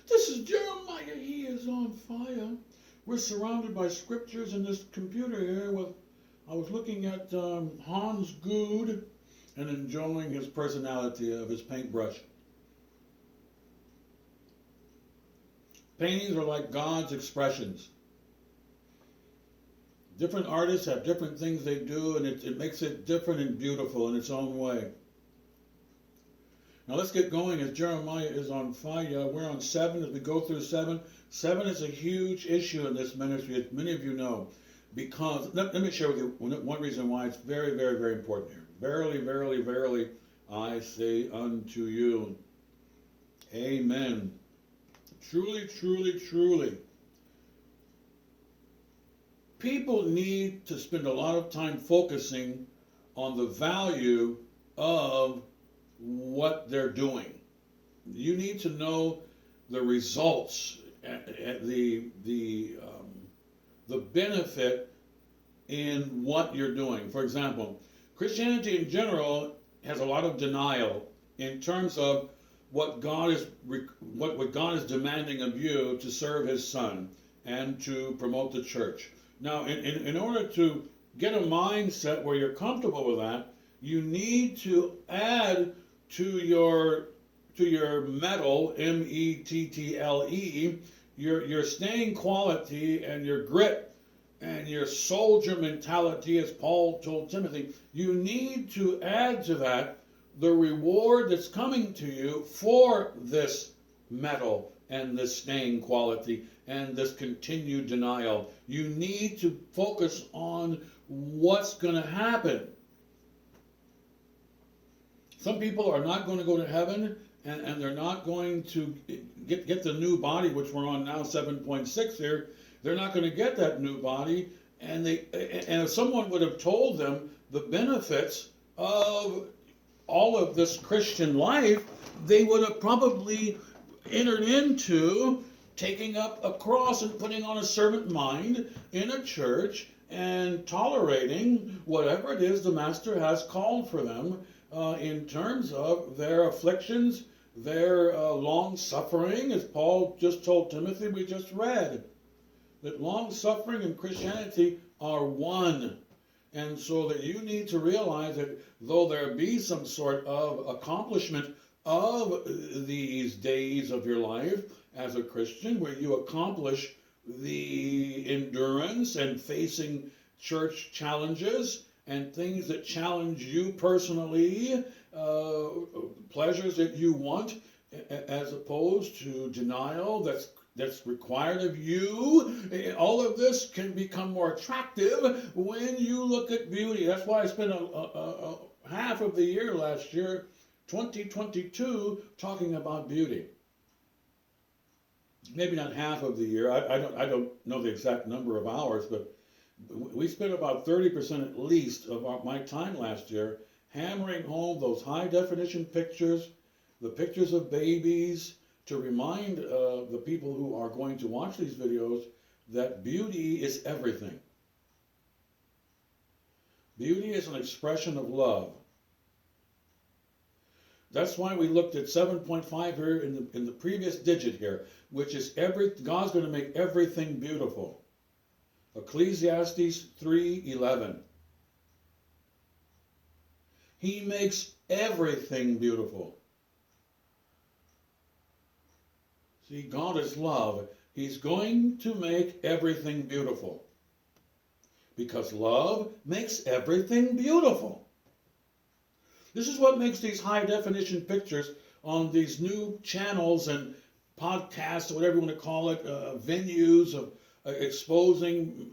This is Jeremiah. He is on fire. We're surrounded by scriptures in this computer here. I was looking at Hans Good and enjoying his personality of his paintbrush. Paintings are like God's expressions. Different artists have different things they do, and it makes it different and beautiful in its own way. Now let's get going as Jeremiah is on fire. We're on 7 as we go through 7. 7 is a huge issue in this ministry, as many of you know, because, let me share with you one reason why it's very, very, very important here. Verily, verily, verily, I say unto you, amen. Truly, truly, truly. People need to spend a lot of time focusing on the value of what they're doing. You need to know the results, the benefit in what you're doing. For example, Christianity in general has a lot of denial in terms of what God is demanding of you to serve His Son and to promote the church. Now, in order to get a mindset where you're comfortable with that, you need to add to your mettle, mettle, your staying quality and your grit and your soldier mentality, as Paul told Timothy. You need to add to that the reward that's coming to you for this mettle and this staying quality and this continued denial. You need to focus on what's going to happen. Some people are not going to go to heaven, and they're not going to get the new body, which we're on now, 7.6 here. They're not going to get that new body, and if someone would have told them the benefits of all of this Christian life, they would have probably entered into taking up a cross and putting on a servant mind in a church and tolerating whatever it is the Master has called for them in terms of their afflictions, their long suffering, as Paul just told Timothy, we just read, that long suffering and Christianity are one. And so that you need to realize that though there be some sort of accomplishment of these days of your life as a Christian, where you accomplish the endurance and facing church challenges and things that challenge you personally, pleasures that you want, as opposed to denial that's required of you. All of this can become more attractive when you look at beauty. That's why I spent a half of the year last year, 2022, talking about beauty. Maybe not half of the year. I don't know the exact number of hours, but we spent about 30% at least of my time last year hammering home those high definition pictures, the pictures of babies, to remind the people who are going to watch these videos that beauty is everything. Beauty is an expression of love. That's why we looked at 7.5 here in the previous digit here, which is God's going to make everything beautiful. Ecclesiastes 3:11. He makes everything beautiful. See, God is love. He's going to make everything beautiful. Because love makes everything beautiful. This is what makes these high definition pictures on these new channels and podcasts, or whatever you want to call it, venues of exposing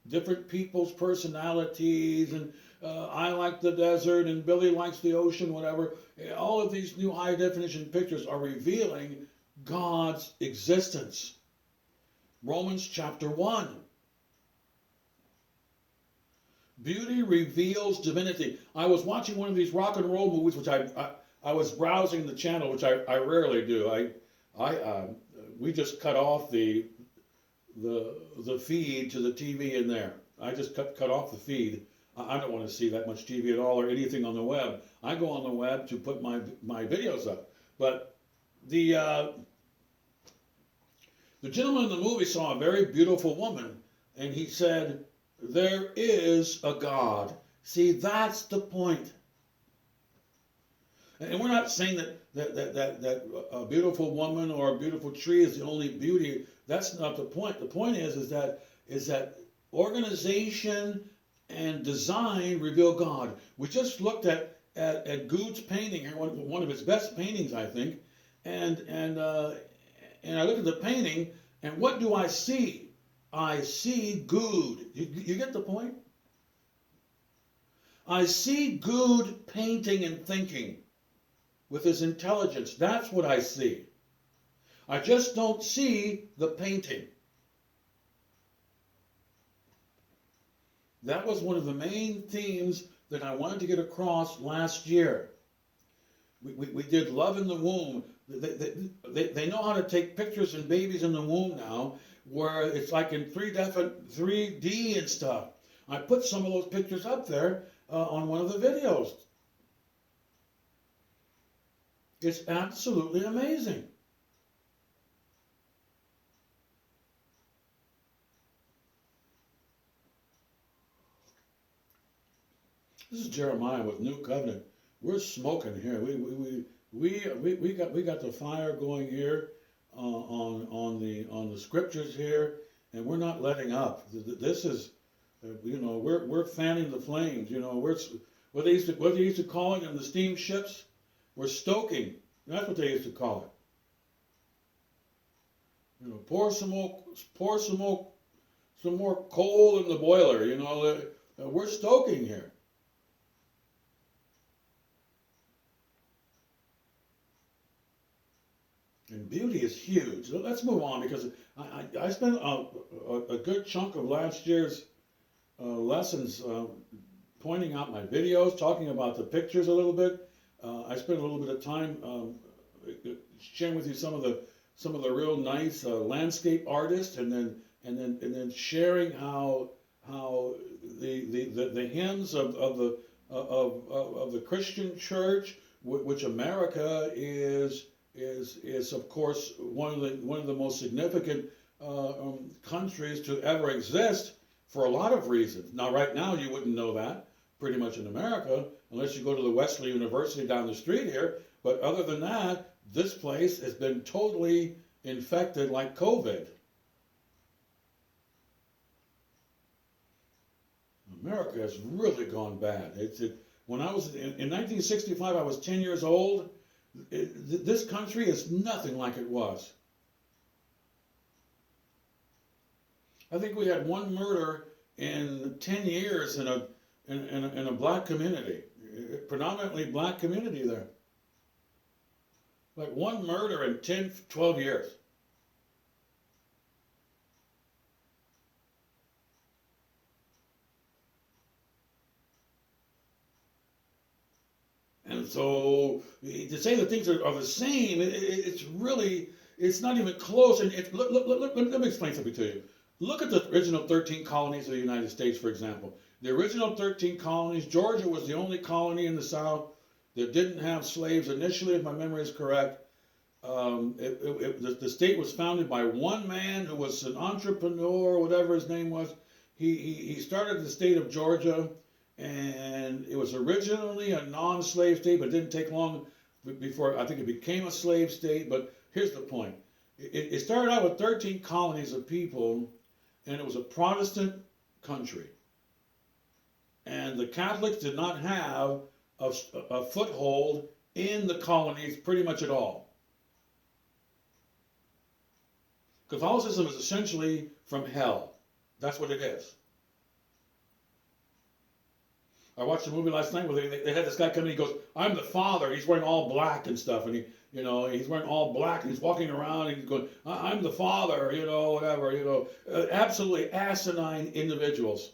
different people's personalities, and I like the desert and Billy likes the ocean, whatever. All of these new high definition pictures are revealing God's existence. Romans chapter 1. Beauty reveals divinity. I was watching one of these rock and roll movies, which I was browsing the channel, which I rarely do. We just cut off the feed to the TV in there. I just cut off the feed. I don't want to see that much TV at all or anything on the web. I go on the web to put my videos up. But the The gentleman in the movie saw a very beautiful woman, and he said, "There is a God." See, that's the point. And we're not saying that a beautiful woman or a beautiful tree is the only beauty. That's not the point. The point is that organization and design reveal God. We just looked at Goud's painting here, one of his best paintings, I think, and I look at the painting, and what do I see? I see Goud. You get the point? I see Goud painting and thinking with his intelligence. That's what I see. I just don't see the painting. That was one of the main themes that I wanted to get across last year. We did Love in the Womb. They know how to take pictures in babies in the womb now, where it's like in 3D and stuff. I put some of those pictures up there on one of the videos. It's absolutely amazing. This is Jeremiah with New Covenant. We're smoking here. We got the fire going here on the scriptures here, and we're not letting up. This is, we're fanning the flames. We're what they used to call it in the steamships. We're stoking. That's what they used to call it. Pour some more coal in the boiler. We're stoking here. And beauty is huge. Let's move on, because I spent a good chunk of last year's lessons pointing out my videos, talking about the pictures a little bit. I spent a little bit of time sharing with you some of the real nice landscape artists, and then sharing how the hymns of the Christian church, which America is of course one of the most significant countries to ever exist, for a lot of reasons. Now, right now, you wouldn't know that pretty much in America unless you go to the Wesley University down the street here. But other than that, this place has been totally infected like COVID. America has really gone bad. When I was in 1965, I was 10 years old. This country is nothing like it was. I think we had one murder in 10 years in a black community, predominantly black community there. Like one murder in 10, 12 years. And so to say that things are the same, it's not even close. And let me explain something to you. Look at the original 13 colonies of the United States, for example. The original 13 colonies, Georgia was the only colony in the South that didn't have slaves initially, if my memory is correct. The state was founded by one man who was an entrepreneur, whatever his name was. He started the state of Georgia, and it was originally a non-slave state, but it didn't take long before I think it became a slave state. But here's the point. It started out with 13 colonies of people, and it was a Protestant country. And the Catholics did not have a foothold in the colonies pretty much at all. Catholicism is essentially from hell. That's what it is. I watched a movie last night where they had this guy come in. He goes, "I'm the father." He's wearing all black and stuff, and he's wearing all black, and he's walking around, and he's going, "I'm the father," whatever. Absolutely asinine individuals.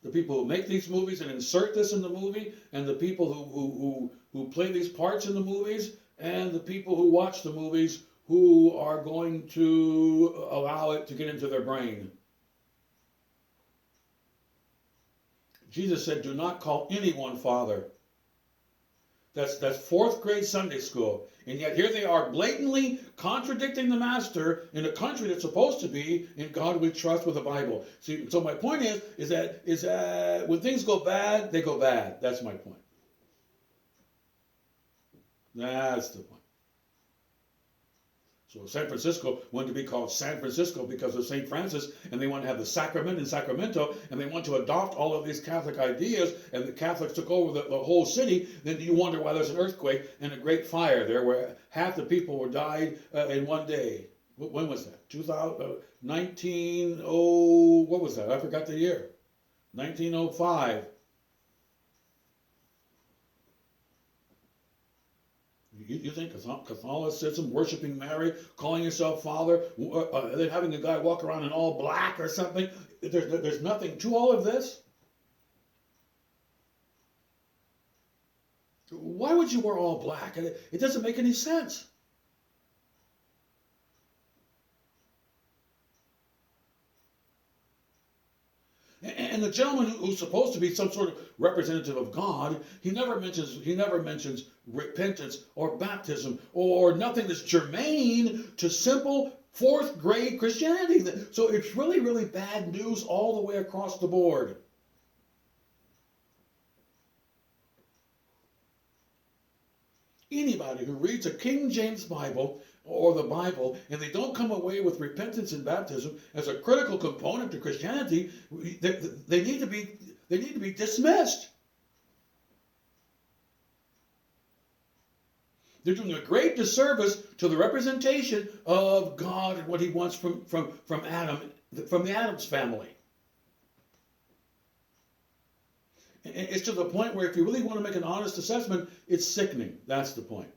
The people who make these movies and insert this in the movie, and the people who play these parts in the movies, and the people who watch the movies who are going to allow it to get into their brain. Jesus said, "Do not call anyone father." That's fourth grade Sunday school. And yet here they are blatantly contradicting the master in a country that's supposed to be in God we trust with the Bible. See, so my point is that when things go bad, they go bad. That's my point. That's the point. So San Francisco wanted to be called San Francisco because of St. Francis, and they want to have the sacrament in Sacramento, and they want to adopt all of these Catholic ideas, and the Catholics took over the whole city. Then you wonder why there's an earthquake and a great fire there where half the people were died in one day. When was that? 19, what was that? I forgot the year. 1905. You think Catholicism, worshiping Mary, calling yourself Father, then having a guy walk around in all black or something, there's nothing to all of this? Why would you wear all black? It doesn't make any sense. And the gentleman who's supposed to be some sort of representative of God, he never mentions repentance or baptism or nothing that's germane to simple fourth grade Christianity. So it's really, really bad news all the way across the board. Anybody who reads a King James Bible or the Bible and they don't come away with repentance and baptism as a critical component to Christianity, they need to be dismissed. They're doing a great disservice to the representation of God and what He wants from Adam, from the Adam's family. It's to the point where if you really want to make an honest assessment, it's sickening. That's the point.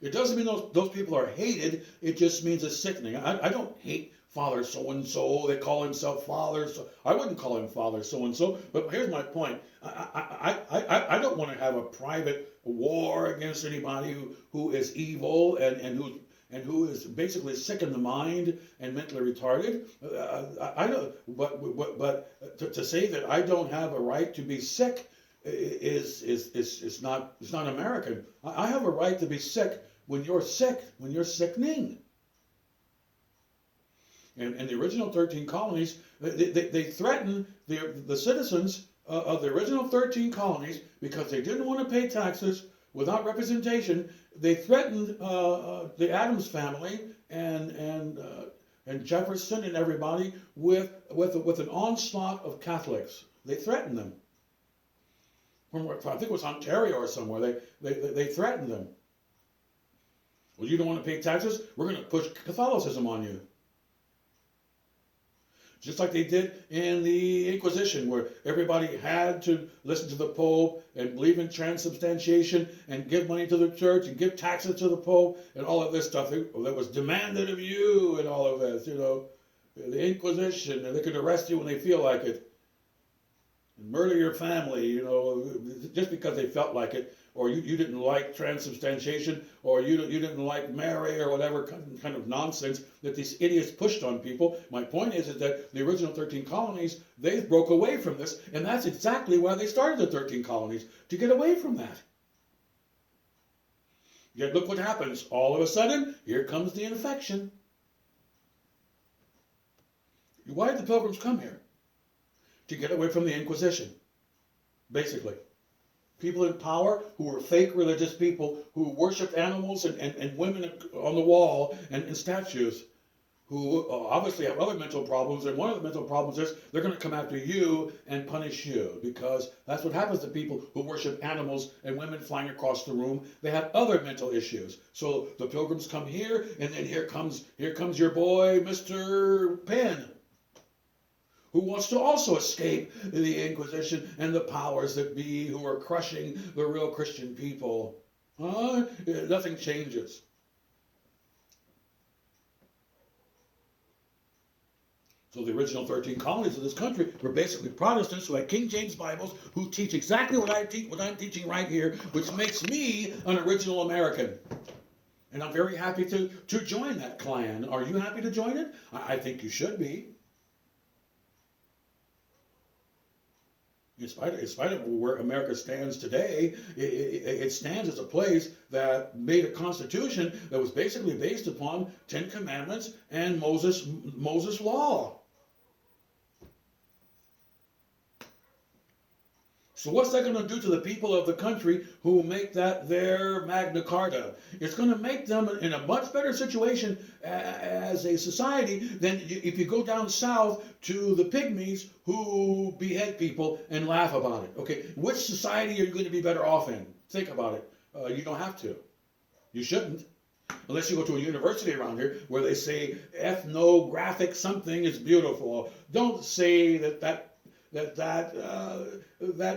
It doesn't mean those people are hated. It just means it's sickening. I don't hate Father so-and-so. They call himself Father. So I wouldn't call him Father so-and-so. But here's my point. I don't want to have a private war against anybody who is evil and who is basically sick in the mind and mentally retarded. I don't. But to say that I don't have a right to be sick is not American. I have a right to be sick when you're sick, when you're sickening. And the original 13 colonies, they threatened the citizens of the original 13 colonies because they didn't want to pay taxes without representation. They threatened the Adams family and Jefferson and everybody with an onslaught of Catholics. They threatened them. From, I think it was Ontario or somewhere. They threatened them. Well, you don't want to pay taxes? We're going to push Catholicism on you. Just like they did in the Inquisition, where everybody had to listen to the Pope and believe in transubstantiation and give money to the church and give taxes to the Pope and all of this stuff that was demanded of you and all of this, the Inquisition, and they could arrest you when they feel like it and murder your family, just because they felt like it, or you didn't like transubstantiation, or you didn't like Mary, or whatever kind of nonsense that these idiots pushed on people. My point is that the original 13 colonies, they broke away from this, and that's exactly why they started the 13 colonies, to get away from that. Yet look what happens. All of a sudden, here comes the infection. Why did the Pilgrims come here? To get away from the Inquisition, basically. People in power who were fake religious people who worshipped animals and women on the wall and statues, who obviously have other mental problems. And one of the mental problems is they're going to come after you and punish you, because that's what happens to people who worship animals and women flying across the room. They have other mental issues. So the Pilgrims come here, and then here comes your boy, Mr. Penn, who wants to also escape the Inquisition and the powers that be who are crushing the real Christian people. Nothing changes. So the original 13 colonies of this country were basically Protestants who had King James Bibles, who teach exactly what I'm teaching right here, which makes me an original American. And I'm very happy to join that clan. Are you happy to join it? I think you should be. In spite of where America stands today, it stands as a place that made a constitution that was basically based upon 10 Commandments and Moses' law. So what's that going to do to the people of the country who make that their Magna Carta? It's going to make them in a much better situation as a society than if you go down south to the pygmies who behead people and laugh about it. Okay, which society are you going to be better off in? Think about it. You don't have to. You shouldn't. Unless you go to a university around here where they say ethnographic something is beautiful. Don't say that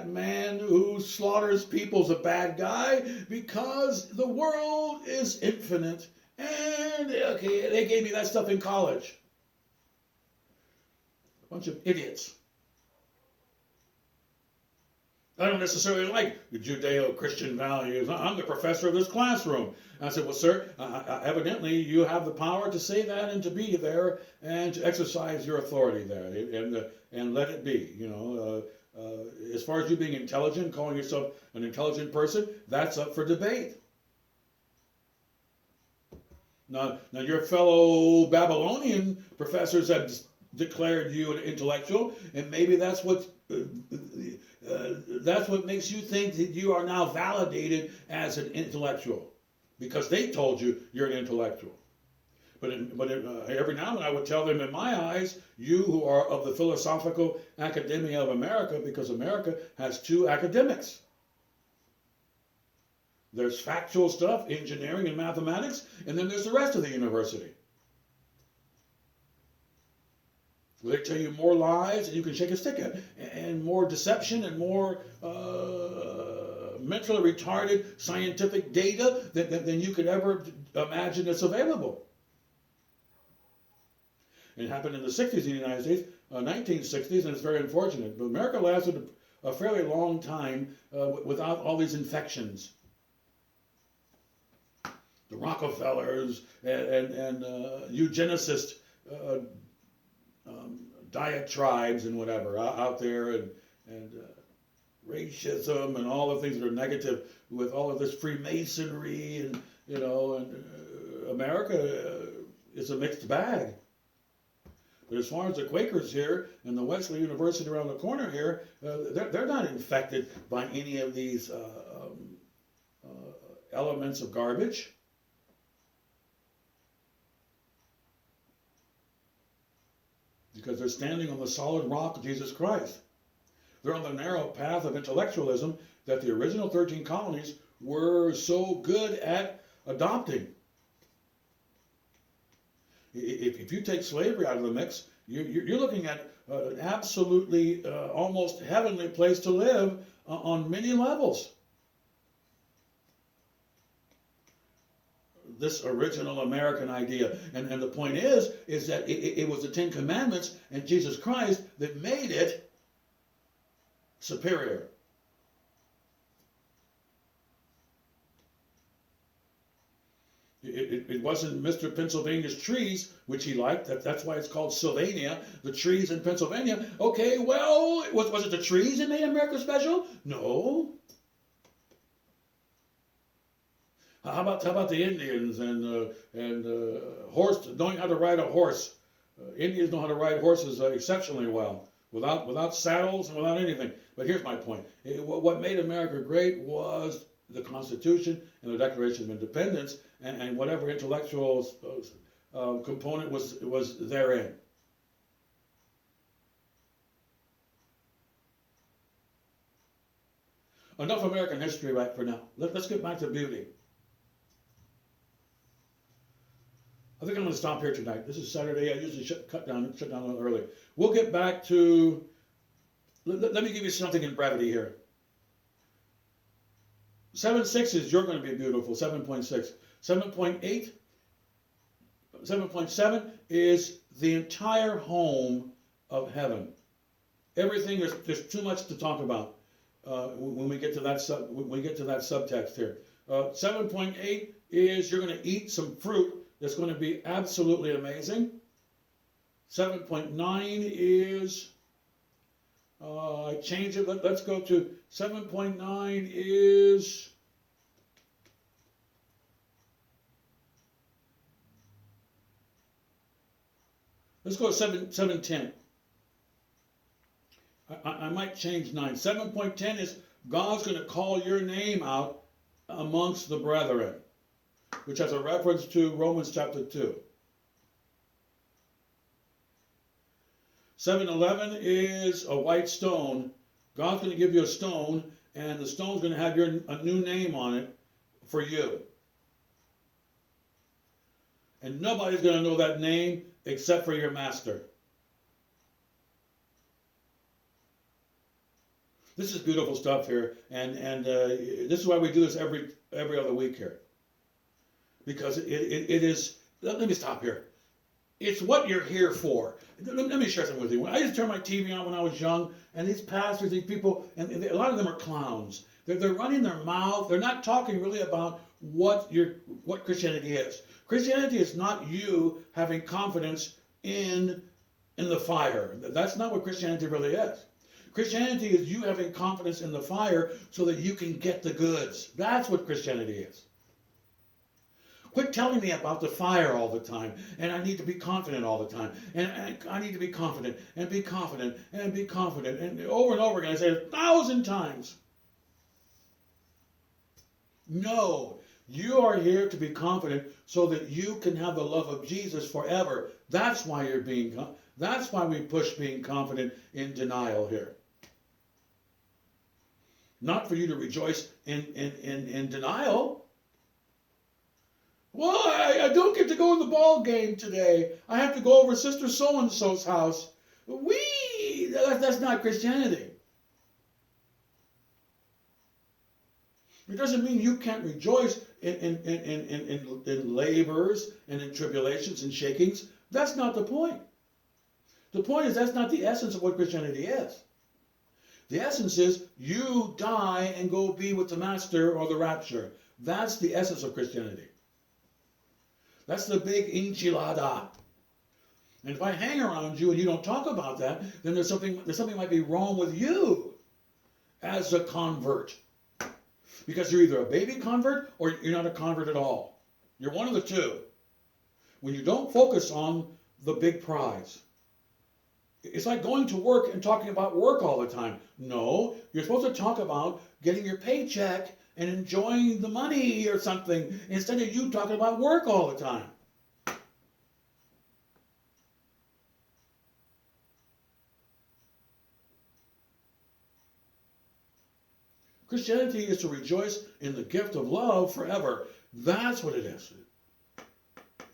man who slaughters people is a bad guy, because the world is infinite. And okay, they gave me that stuff in college. A bunch of idiots. I don't necessarily like the Judeo-Christian values. I'm the professor of this classroom. I said, well, sir, evidently you have the power to say that and to be there and to exercise your authority there and let it be. You know, as far as you being intelligent, calling yourself an intelligent person, that's up for debate. Now your fellow Babylonian professors have declared you an intellectual, and maybe that's what makes you think that you are now validated as an intellectual, because they told you you're an intellectual. But every now and then I would tell them, in my eyes, you who are of the Philosophical Academia of America, because America has two academics. There's factual stuff, engineering and mathematics, and then there's the rest of the university. They tell you more lies than you can shake a stick at, and more deception and more mentally retarded scientific data than you could ever imagine that's available. It happened in the 60s in the United States, 1960s, and it's very unfortunate. But America lasted a fairly long time without all these infections. The Rockefellers and eugenicists diatribes and whatever out there, and racism and all the things that are negative with all of this Freemasonry, and America is a mixed bag. But as far as the Quakers here and the Wesley University around the corner here, they're not infected by any of these elements of garbage. Because they're standing on the solid rock of Jesus Christ. They're on the narrow path of intellectualism that the original 13 colonies were so good at adopting. If you take slavery out of the mix, you're looking at an absolutely almost heavenly place to live on many levels. This original American idea. And the point is that it was the 10 Commandments and Jesus Christ that made it superior. It wasn't Mr. Pennsylvania's trees, which he liked. That's why it's called Sylvania, the trees in Pennsylvania. Okay, well, was it the trees that made America special? No. How about the Indians and horse, knowing how to ride a horse? Indians know how to ride horses exceptionally well, without saddles and without anything. But here's my point: what made America great was the Constitution and the Declaration of Independence, and whatever intellectual component was therein. Enough American history right for now. Let's get back to beauty. I think I'm going to stop here tonight. This is Saturday. I usually shut down a little early. We'll get back to. Let me give you something in brevity here. 7.6 is you're going to be beautiful. 7.6. 7.8. 7.7 is the entire home of heaven. Everything there's too much to talk about when we get to that subtext here. 7.8 is you're going to eat some fruit that's going to be absolutely amazing. 7.9 is I change it. Let's go to 7.9 is, let's go to 7.10. I might change 9. 7.10 is God's going to call your name out amongst the brethren, which has a reference to Romans chapter 2. 7:11 is a white stone. God's going to give you a stone, and the stone's going to have a new name on it for you. And nobody's going to know that name except for your master. This is beautiful stuff here, and this is why we do this every other week here. Because it is, let me stop here. It's what you're here for. Let me share something with you. I used to turn my TV on when I was young, and these pastors, these people, and a lot of them are clowns. They're running their mouth. They're not talking really about what Christianity is. Christianity is not you having confidence in the fire. That's not what Christianity really is. Christianity is you having confidence in the fire so that you can get the goods. That's what Christianity is. Quit telling me about the fire all the time, and I need to be confident all the time, and I need to be confident, and be confident, and be confident, and over again. I say it 1,000 times. No, you are here to be confident so that you can have the love of Jesus forever. That's why that's why we push being confident in denial here. Not for you to rejoice in denial. Well, I don't get to go to the ball game today. I have to go over Sister So-and-so's house. That's not Christianity. It doesn't mean you can't rejoice in labors and in tribulations and shakings. That's not the point. The point is that's not the essence of what Christianity is. The essence is you die and go be with the Master or the rapture. That's the essence of Christianity. That's the big enchilada. And if I hang around you and you don't talk about that, then there's something might be wrong with you as a convert. Because you're either a baby convert or you're not a convert at all. You're one of the two. When you don't focus on the big prize. It's like going to work and talking about work all the time. No, you're supposed to talk about getting your paycheck and enjoying the money or something instead of you talking about work all the time. Christianity is to rejoice in the gift of love forever. That's what it is.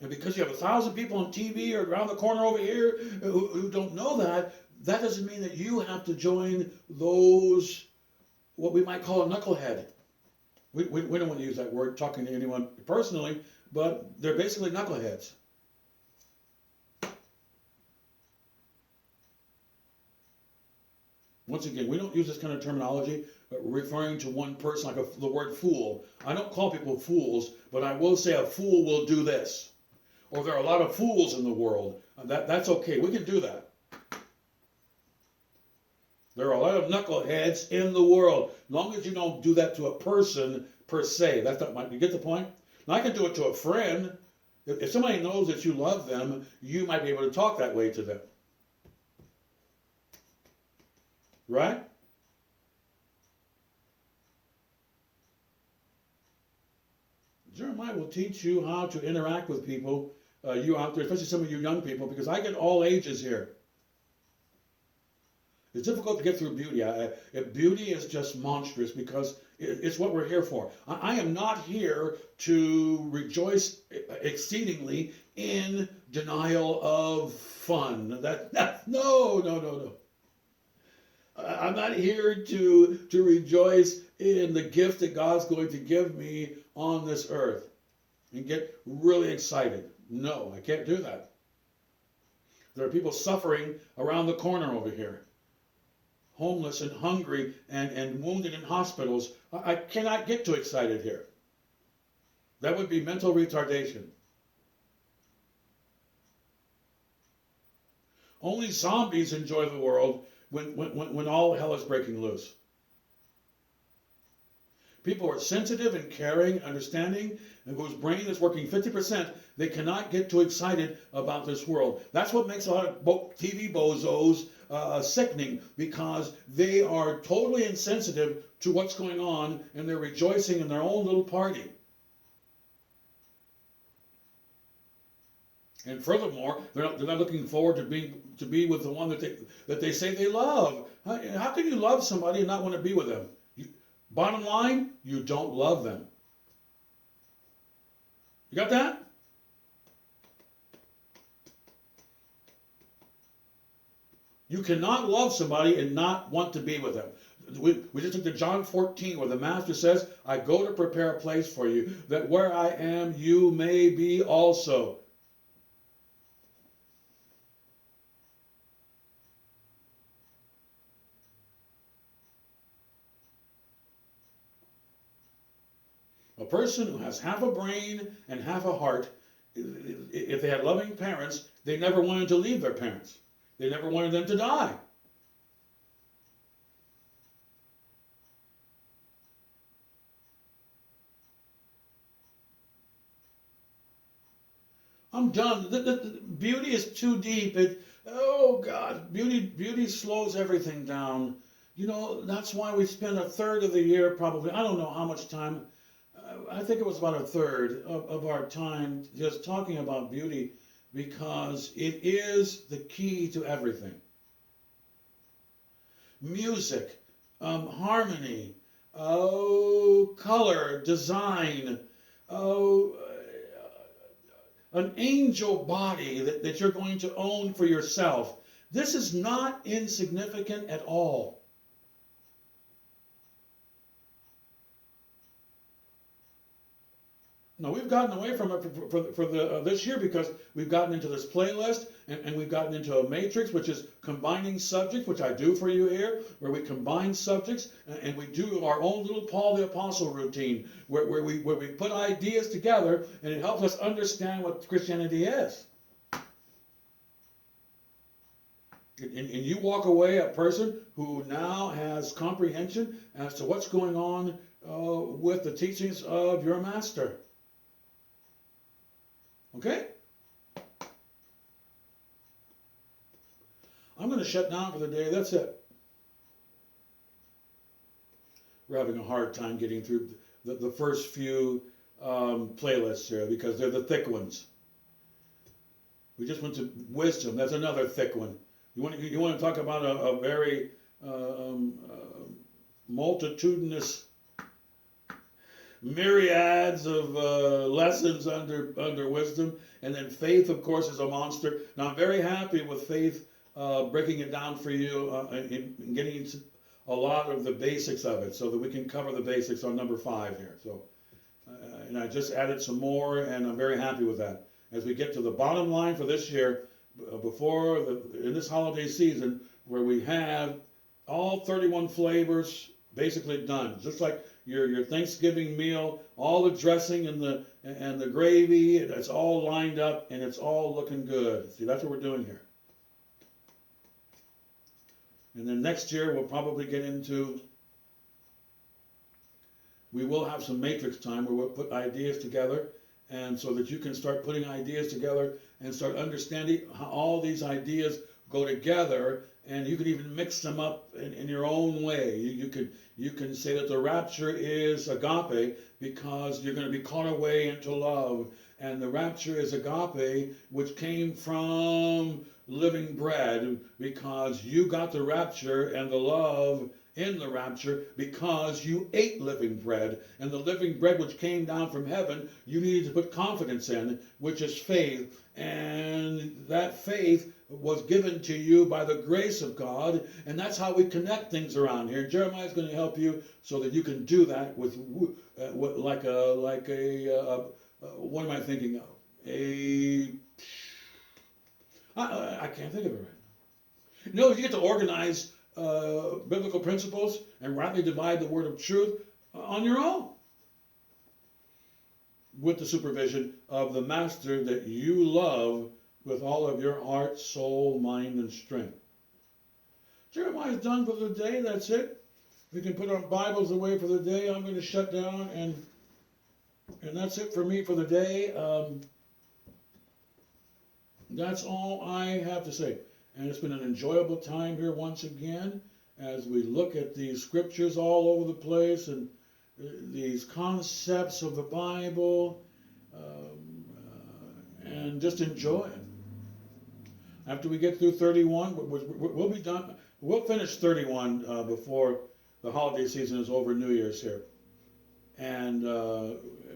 And because you have 1,000 people on TV or around the corner over here who don't know that, that doesn't mean that you have to join those, what we might call a knucklehead. We don't want to use that word talking to anyone personally, but they're basically knuckleheads. Once again, we don't use this kind of terminology referring to one person like the word fool. I don't call people fools, but I will say a fool will do this. Or there are a lot of fools in the world. That's okay. We can do that. There are a lot of knuckleheads in the world. As long as you don't do that to a person per se. That's not, you get the point? Now, I can do it to a friend. If somebody knows that you love them, you might be able to talk that way to them. Right? Jeremiah will teach you how to interact with people, you out there, especially some of you young people, because I get all ages here. It's difficult to get through beauty. Beauty is just monstrous because it's what we're here for. I am not here to rejoice exceedingly in denial of fun. No. I'm not here to rejoice in the gift that God's going to give me on this earth and get really excited. No, I can't do that. There are people suffering around the corner over here. Homeless and hungry and wounded in hospitals. I cannot get too excited here. That would be mental retardation. Only zombies enjoy the world. when all hell is breaking loose. People are sensitive and caring, understanding, and whose brain is working 50%, they cannot get too excited about this world. That's what makes a lot of TV bozos sickening, because they are totally insensitive to what's going on, and they're rejoicing in their own little party. And furthermore, they're not looking forward to be with the one that they say they love. How can you love somebody and not want to be with them? Bottom line, you don't love them. You got that? You cannot love somebody and not want to be with them. We just looked at John 14, where the Master says, I go to prepare a place for you, that where I am, you may be also. A person who has half a brain and half a heart, if they had loving parents, they never wanted to leave their parents. They never wanted them to die. I'm done. The beauty is too deep. Oh God, beauty slows everything down. You know, that's why we spend a third of the year, probably, I don't know how much time, I think it was about a third of our time just talking about beauty, because it is the key to everything. Music, harmony, color, design, an angel body that you're going to own for yourself. This is not insignificant at all. No, we've gotten away from it for this year, because we've gotten into this playlist, and we've gotten into a matrix, which is combining subjects, which I do for you here, where we combine subjects, and we do our own little Paul the Apostle routine, where we put ideas together, and it helps us understand what Christianity is. And you walk away a person who now has comprehension as to what's going on with the teachings of your Master. Okay? I'm going to shut down for the day. That's it. We're having a hard time getting through the first few playlists here, because they're the thick ones. We just went to wisdom. That's another thick one. You want to talk about a very multitudinous myriads of lessons under wisdom, and then faith, of course, is a monster. Now, I'm very happy with faith, breaking it down for you and getting a lot of the basics of it, so that we can cover the basics on number 5 here. So, and I just added some more, and I'm very happy with that. As we get to the bottom line for this year, in this holiday season, where we have all 31 flavors basically done, just like your Thanksgiving meal, all the dressing and the gravy, it's all lined up and it's all looking good. See, that's what we're doing here. And then next year we'll probably get into, we will have some matrix time where we'll put ideas together, and so that you can start putting ideas together and start understanding how all these ideas go together, and you can even mix them up in your own way. You can say that the rapture is agape, because you're going to be caught away into love, and the rapture is agape, which came from living bread, because you got the rapture and the love in the rapture because you ate living bread, and the living bread which came down from heaven you needed to put confidence in, which is faith, and that faith was given to you by the grace of God, and that's how we connect things around here. Jeremiah is going to help you so that you can do that with what am I thinking of? I can't think of it right now. No, you get to organize biblical principles and rightly divide the word of truth on your own, with the supervision of the Master that you love with all of your heart, soul, mind, and strength. Jeremiah's done for the day. That's it. We can put our Bibles away for the day. I'm going to shut down, and that's it for me for the day. That's all I have to say. And it's been an enjoyable time here once again as we look at these scriptures all over the place and these concepts of the Bible, and just enjoy it. After we get through 31, we'll be done. We'll finish 31 before the holiday season is over, New Year's here. And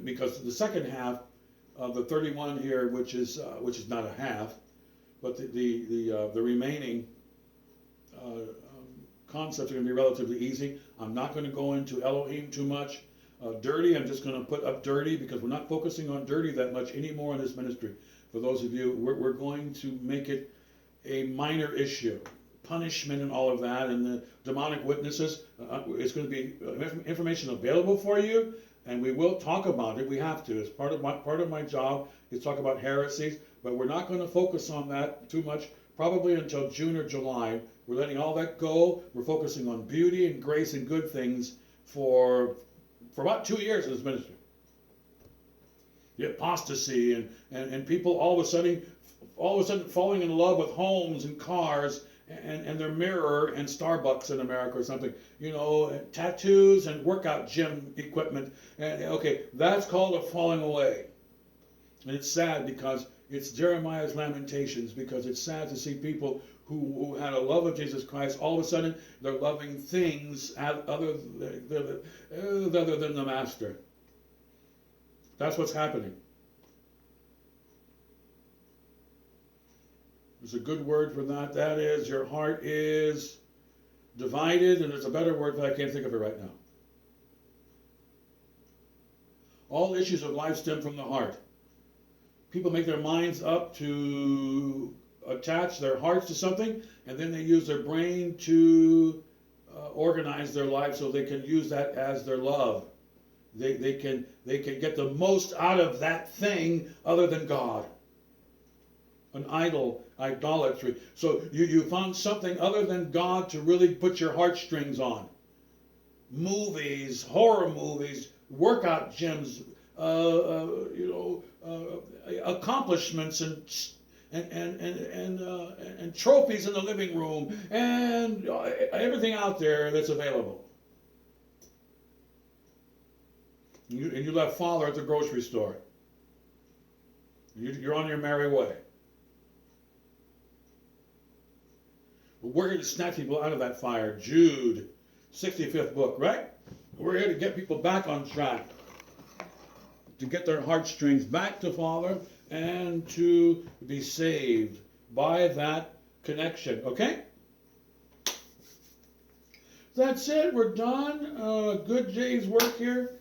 because the second half of the 31 here, which is not a half, but the remaining concepts are going to be relatively easy. I'm not going to go into Elohim too much. Dirty, I'm just going to put up dirty because we're not focusing on dirty that much anymore in this ministry. For those of you, we're going to make it a minor issue. Punishment and all of that, and the demonic witnesses. It's going to be information available for you, and we will talk about it. We have to. It's part of my job is talk about heresies, but we're not going to focus on that too much. Probably until June or July. We're letting all that go. We're focusing on beauty and grace and good things for about 2 years in this ministry. The apostasy and people all of a sudden falling in love with homes and cars and their mirror and Starbucks in America or something, tattoos and workout gym equipment. And okay, that's called a falling away. And it's sad because it's Jeremiah's lamentations, because it's sad to see people who had a love of Jesus Christ, all of a sudden they're loving things other than the Master. That's what's happening. There's a good word for that. That is, your heart is divided, and there's a better word, but I can't think of it right now. All issues of life stem from the heart. People make their minds up to attach their hearts to something, and then they use their brain to organize their life so they can use that as their love. They can get the most out of that thing other than God. An idolatry. So you found something other than God to really put your heartstrings on. Movies, horror movies, workout gyms, accomplishments and trophies in the living room and everything out there that's available. And you left Father at the grocery store. You're on your merry way. But we're here to snatch people out of that fire. Jude, 65th book, right? We're here to get people back on track, to get their heartstrings back to Father and to be saved by that connection. Okay? That's it. We're done. Good day's work here.